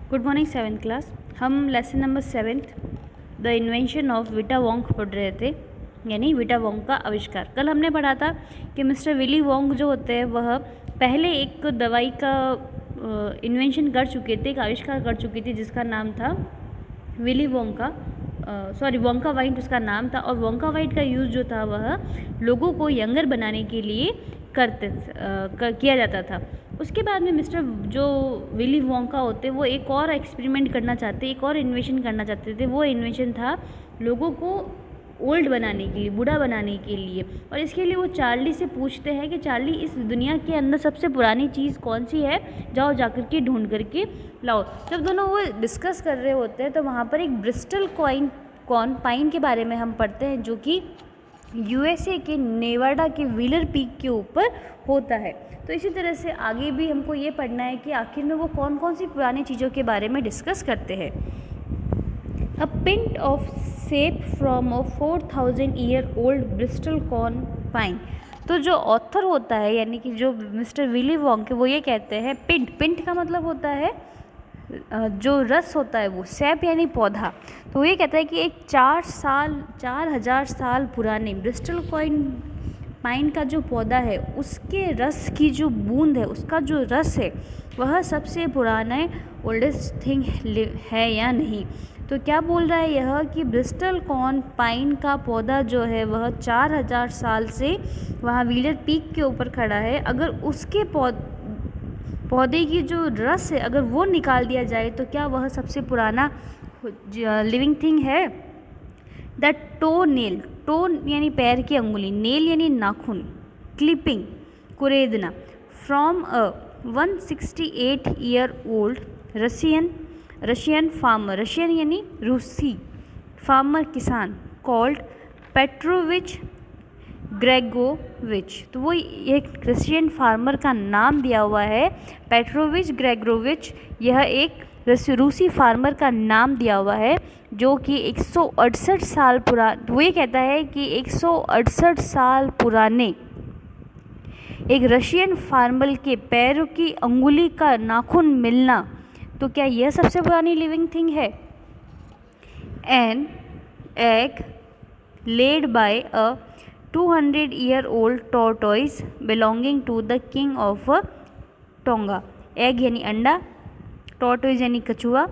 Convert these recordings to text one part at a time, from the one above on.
Good morning seventh class. हम lesson number 7 the invention of Vita Wong पढ़ रहे थे, यानी विटा वोंग का आविष्कार। कल हमने पढ़ा था कि मिस्टर विली वोंग जो होते हैं वह पहले एक दवाई का इन्वेंशन कर चुके थे, एक आविष्कार कर चुकी थी जिसका नाम था विली वोंग का वोंका वाइट उसका नाम था। और वोंका वाइट का यूज़ जो था वह लोगों को यंगर बनाने के लिए किया जाता था। उसके बाद में मिस्टर जो विली वोंका होते वो एक और एक्सपेरिमेंट करना चाहते, एक और इन्वेंशन करना चाहते थे। वो इन्वेंशन था लोगों को ओल्ड बनाने के लिए, बूढ़ा बनाने के लिए। और इसके लिए वो चार्ली से पूछते हैं कि चार्ली, इस दुनिया के अंदर सबसे पुरानी चीज़ कौन सी है, जाओ जाकर के ढूंढ करके लाओ। जब दोनों वो डिस्कस कर रहे होते हैं तो वहाँ पर एक ब्रिस्टल पाइन के बारे में हम पढ़ते हैं, जो कि यूएसए के नेवाडा के व्हीलर पीक के ऊपर होता है। तो इसी तरह से आगे भी हमको ये पढ़ना है कि आखिर में वो कौन कौन सी पुरानी चीज़ों के बारे में डिस्कस करते हैं। A pint of sap from a 4000 year old bristlecone pine. तो जो ऑथर होता है, यानी कि जो मिस्टर विली वोंग वो ये कहते हैं, पिंट का मतलब होता है जो रस होता है वो, सैप यानी पौधा। तो ये कहता है कि एक 4000 साल पुराने ब्रिस्टल पाइन का जो पौधा है उसके रस की जो बूंद है, उसका जो रस है वह सबसे पुराना ओल्डेस्ट थिंग है या नहीं। तो क्या बोल रहा है यह कि ब्रिस्टल पाइन का पौधा जो है वह 4000 साल से वहाँ व्हीलर पीक के ऊपर खड़ा है। अगर उसके पौधे की जो रस है अगर वो निकाल दिया जाए तो क्या वह सबसे पुराना लिविंग थिंग है। द टो नेल, टो यानी पैर की अंगुली, नेल यानी नाखून, क्लिपिंग कुरेदना, from a 168 year old Russian farmer, Russian यानी रूसी फार्मर, किसान, कॉल्ड पेट्रोविच ग्रेगोविच। तो वो एक रशियन फार्मर का नाम दिया हुआ है, पेट्रोविच ग्रेगोविच। यह एक रूसी फार्मर का नाम दिया हुआ है जो कि 168 साल पुराना, वो ये कहता है कि 168 साल पुराने एक रशियन फार्मर के पैरों की अंगुली का नाखून मिलना, तो क्या यह सबसे पुरानी लिविंग थिंग है। An egg laid by a 200 year old tortoise belonging to the king of Tonga. Egg यानी अंडा, टॉर्टोइस यानी कछुआ।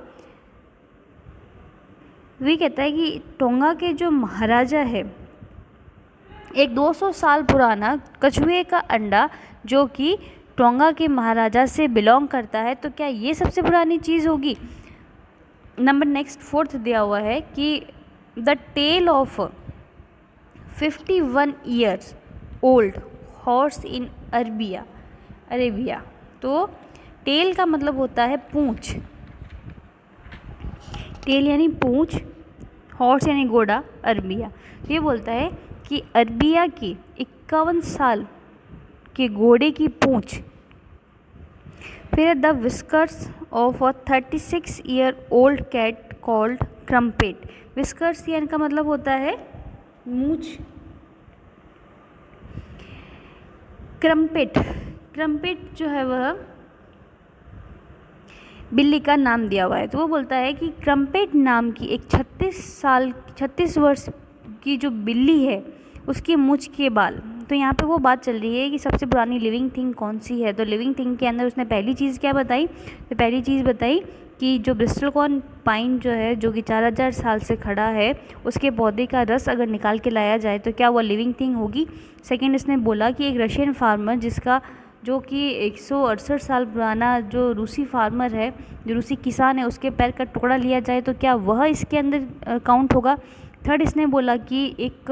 वे कहता है कि टोंगा के जो महाराजा है, एक 200 साल पुराना कछुए का अंडा जो कि टोंगा के महाराजा से बिलोंग करता है, तो क्या ये सबसे पुरानी चीज़ होगी। नंबर नेक्स्ट 4th दिया हुआ है कि the tail of 51 years old horse in Arabia. तो टेल का मतलब होता है पूंछ, टेल यानी पूंछ, हॉर्स यानी घोड़ा, अरबिया। तो ये बोलता है कि अरबिया की 51 साल के घोड़े की पूंछ। फिर the whiskers of a 36 year old cat called Crumpet. Whiskers यानी का मतलब होता है मूंछ। क्रम्पेट जो है वह बिल्ली का नाम दिया हुआ है। तो वो बोलता है कि क्रम्पेट नाम की एक 36 वर्ष की जो बिल्ली है उसकी मूंछ के बाल। तो यहाँ पे वो बात चल रही है कि सबसे पुरानी लिविंग थिंग कौन सी है। तो लिविंग थिंग के अंदर उसने पहली चीज़ क्या बताई, तो पहली चीज़ बताई कि जो ब्रिस्टल पाइन जो है, जो कि 4000 साल से खड़ा है, उसके पौधे का रस अगर निकाल के लाया जाए तो क्या वो लिविंग थिंग होगी। सेकेंड इसने बोला कि एक रशियन फार्मर जो कि 168 साल पुराना जो रूसी फार्मर है, जो रूसी किसान है, उसके पैर का टुकड़ा लिया जाए तो क्या वह इसके अंदर काउंट होगा। थर्ड इसने बोला कि एक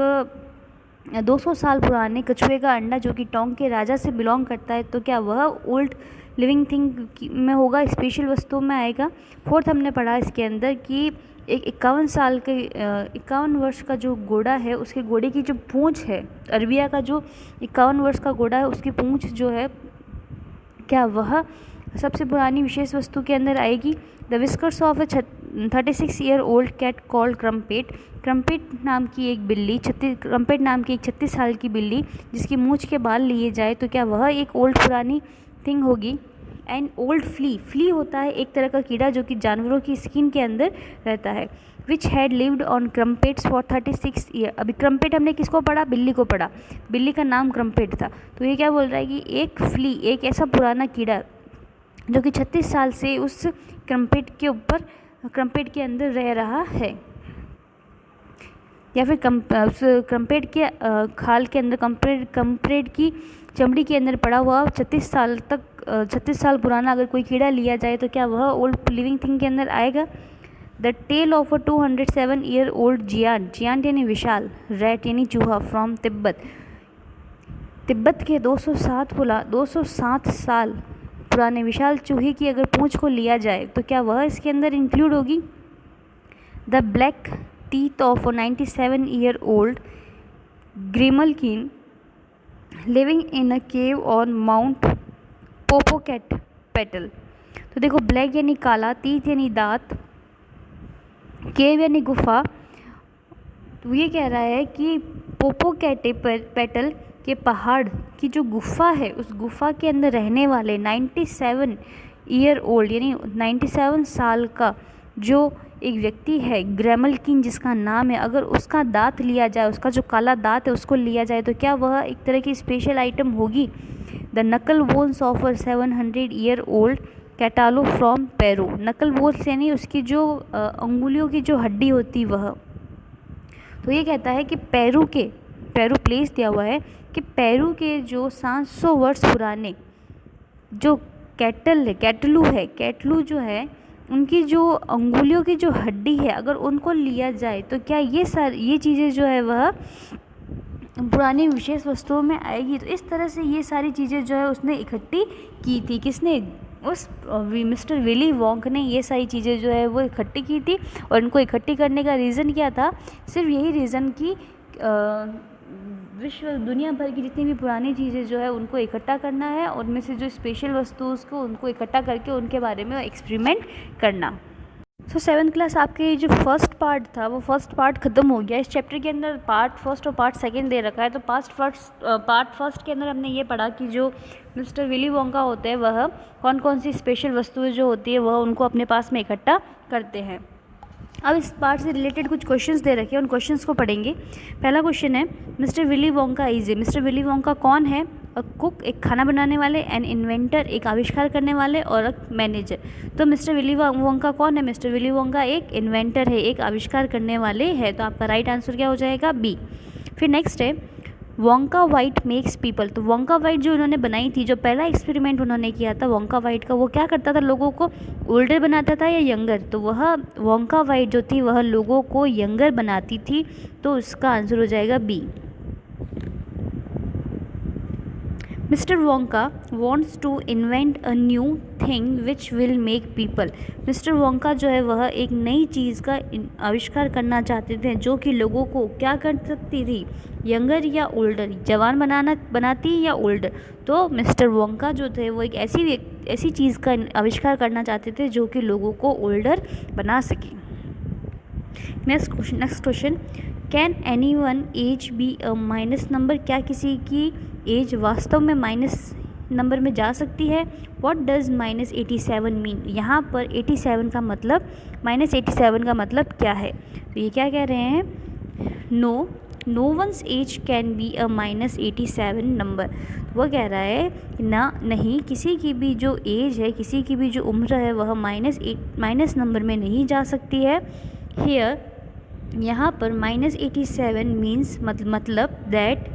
200 साल पुराने कछुए का अंडा जो कि टोंग के राजा से बिलोंग करता है, तो क्या वह ओल्ड लिविंग थिंग में होगा, स्पेशल वस्तुओं में आएगा। फोर्थ हमने पढ़ा इसके अंदर कि एक 51 वर्ष का जो घोड़ा है, उसके घोड़े की जो पूंछ है, अरबिया का जो 51 वर्ष का घोड़ा है उसकी पूंछ जो है, क्या वह सबसे पुरानी विशेष वस्तु के अंदर आएगी। The whiskers of a 36 year old cat called Crumpet नाम की एक 36 साल की बिल्ली जिसकी मूंछ के बाल लिए जाए, तो क्या वह एक ओल्ड पुरानी थिंग होगी। एन ओल्ड फ्ली होता है एक तरह का कीड़ा जो कि जानवरों की स्किन के अंदर रहता है, which had lived on crumpets for 36 year. अभी क्रम्पेट हमने किसको पढ़ा, बिल्ली को पढ़ा, बिल्ली का नाम क्रम्पेट था। तो ये क्या बोल रहा है कि एक फ्ली, एक ऐसा पुराना कीड़ा जो कि 36 साल से उस क्रम्पेट के ऊपर, क्रम्पेट के अंदर रह रहा है, या फिर उस क्रम्पेट के खाल के अंदर, क्रम्पेट की चमड़ी के अंदर पड़ा हुआ 36 साल तक, 36 साल पुराना अगर कोई कीड़ा लिया जाए तो क्या वह ओल्ड लिविंग थिंग के अंदर आएगा। The tail of a 207 year old giant, giant यानी विशाल, रैट यानी चूहा, फ्रॉम तिब्बत, तिब्बत के 207 साल पुराने विशाल चूहे की अगर पूंछ को लिया जाए तो क्या वह इसके अंदर इंक्लूड होगी। The black teeth of 97 year old Grimalkin living in a cave on Mount Popocatepetl. तो देखो, ब्लैक यानी काला, टीथ यानी दांत, केव यानी गुफा। तो ये कह रहा है कि पोपोकेटपेटल के पहाड़ की जो गुफा है, उस गुफा के अंदर रहने वाले 97 ईयर ओल्ड यानी 97 साल का जो एक व्यक्ति है, ग्रेमलकिन जिसका नाम है, अगर उसका दांत लिया जाए, उसका जो काला दांत है उसको लिया जाए तो क्या वह एक तरह की स्पेशल आइटम होगी। The knuckle bones of 700 year old Catalo from Peru. Knuckle bones यानी उसकी जो अंगुलियों की जो हड्डी होती वह। तो ये कहता है कि पेरू प्लेस दिया हुआ है कि पेरू के जो 700 वर्ष पुराने जो कैटलू जो है, उनकी जो अंगुलियों की जो हड्डी है, अगर उनको लिया जाए तो क्या ये चीज़ें जो है वह पुरानी विशेष वस्तुओं में आएगी। तो इस तरह से ये सारी चीज़ें जो है उसने इकट्ठी की थी, किसने, उस मिस्टर विली वोंक ने ये सारी चीज़ें जो है वो इकट्ठी की थी। और इनको इकट्ठी करने का रीज़न क्या था, सिर्फ यही रीज़न कि विश्व दुनिया भर की जितनी भी पुरानी चीज़ें जो है उनको इकट्ठा करना है, और उनमें से जो स्पेशल वस्तु उसको उनको इकट्ठा करके उनके बारे में एक्सपेरिमेंट करना। सो 7th क्लास आपके जो फर्स्ट पार्ट था वो फर्स्ट पार्ट ख़त्म हो गया। इस चैप्टर के अंदर पार्ट फर्स्ट और पार्ट सेकंड दे रखा है। तो पार्ट फर्स्ट के अंदर हमने ये पढ़ा कि जो मिस्टर विली वोंका होते हैं वह कौन कौन सी स्पेशल वस्तुएं जो होती है वह उनको अपने पास में इकट्ठा करते हैं। अब इस पार्ट से रिलेटेड कुछ क्वेश्चंस दे रखे हैं, उन क्वेश्चंस को पढ़ेंगे। पहला क्वेश्चन है, mister Willy Wonka mister Willy Wonka कौन है। अ कुक, एक खाना बनाने वाले, एन इन्वेंटर, एक आविष्कार करने वाले, और अ मैनेजर। तो मिस्टर विली वोंका कौन है। मिस्टर विली वोंका एक इन्वेंटर है, एक आविष्कार करने वाले है। तो आपका राइट आंसर क्या हो जाएगा, बी। फिर नेक्स्ट है, वोंका वाइट मेक्स पीपल। तो वोंका वाइट जो उन्होंने बनाई थी, जो पहला एक्सपेरिमेंट उन्होंने किया था वोंका वाइट का, वो क्या करता था, लोगों को ओल्डर बनाता था या यंगर। तो वह वोंका वाइट जो थी वह लोगों को यंगर बनाती थी। तो उसका आंसर हो जाएगा B. Mr Wonka wants to invent a new thing which will make people. Mr Wonka जो है वह एक नई चीज़ का आविष्कार करना चाहते थे जो कि लोगों को क्या कर सकती थी, यंगर या ओल्डर, जवान बनाती या ओल्डर। तो मिस्टर वोंका जो थे वो एक ऐसी चीज़ का आविष्कार करना चाहते थे जो कि लोगों को ओल्डर बना सके। Next question, can anyone age be a minus number. क्या किसी की एज वास्तव में माइनस नंबर में जा सकती है। What does -87 mean. यहाँ पर 87 का मतलब, -87 का मतलब क्या है। तो ये क्या कह रहे हैं, no one's age can be a -87 number. वो कह रहा है नहीं, किसी की भी जो एज है, किसी की भी जो उम्र है वह माइनस नंबर में नहीं जा सकती है। हियर, यहाँ पर -87 मीन्स मतलब that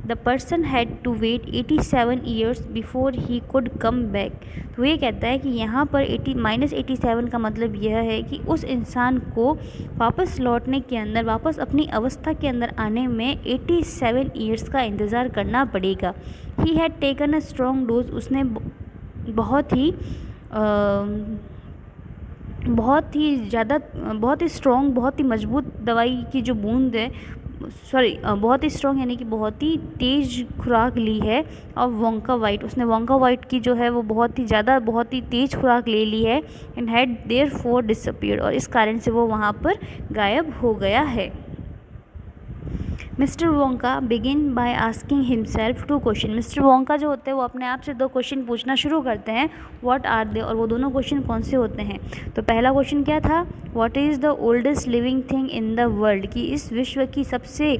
the person had to wait 87 years before he could come back. तो ये कहता है कि यहाँ पर -87 का मतलब यह है कि उस इंसान को वापस लौटने के अंदर, वापस अपनी अवस्था के अंदर आने में 87 ईयर्स का इंतज़ार करना पड़ेगा। He had taken a strong dose. उसने बहुत ही स्ट्रॉन्ग, बहुत ही मजबूत दवाई की जो बूंद है, बहुत ही स्ट्रॉन्ग यानी कि बहुत ही तेज़ खुराक ली है। और वोंका वाइट, उसने वोंका वाइट की जो है वो बहुत ही तेज़ खुराक ले ली है। एंड हैड देयरफॉर डिसअपीयर्ड, और इस कारण से वो वहाँ पर गायब हो गया है। Mister Wonka begin by asking himself 2 question. Mister Wonka जो होते हैं वो अपने आप से 2 क्वेश्चन पूछना शुरू करते हैं, व्हाट आर दे, और वो दोनों क्वेश्चन कौन से होते हैं। तो पहला क्वेश्चन क्या था, what is the oldest living thing in the world, कि इस विश्व की सबसे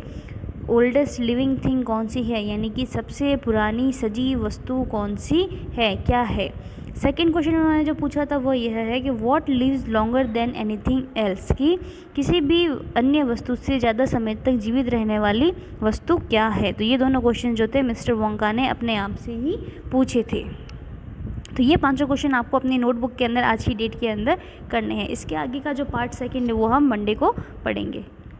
ओल्डेस्ट लिविंग थिंग कौन सी है, यानी कि सबसे पुरानी सजीव वस्तु कौन सी है, क्या है। सेकेंड क्वेश्चन उन्होंने जो पूछा था वो यह है कि what lives longer than anything else, कि किसी भी अन्य वस्तु से ज़्यादा समय तक जीवित रहने वाली वस्तु क्या है। तो ये दोनों क्वेश्चन जो थे मिस्टर वोंका ने अपने आप से ही पूछे थे। तो ये 5 क्वेश्चन आपको अपनी नोटबुक के अंदर आज की डेट के अंदर करने हैं। इसके आगे का जो पार्ट सेकंड है वो हम मंडे को पढ़ेंगे।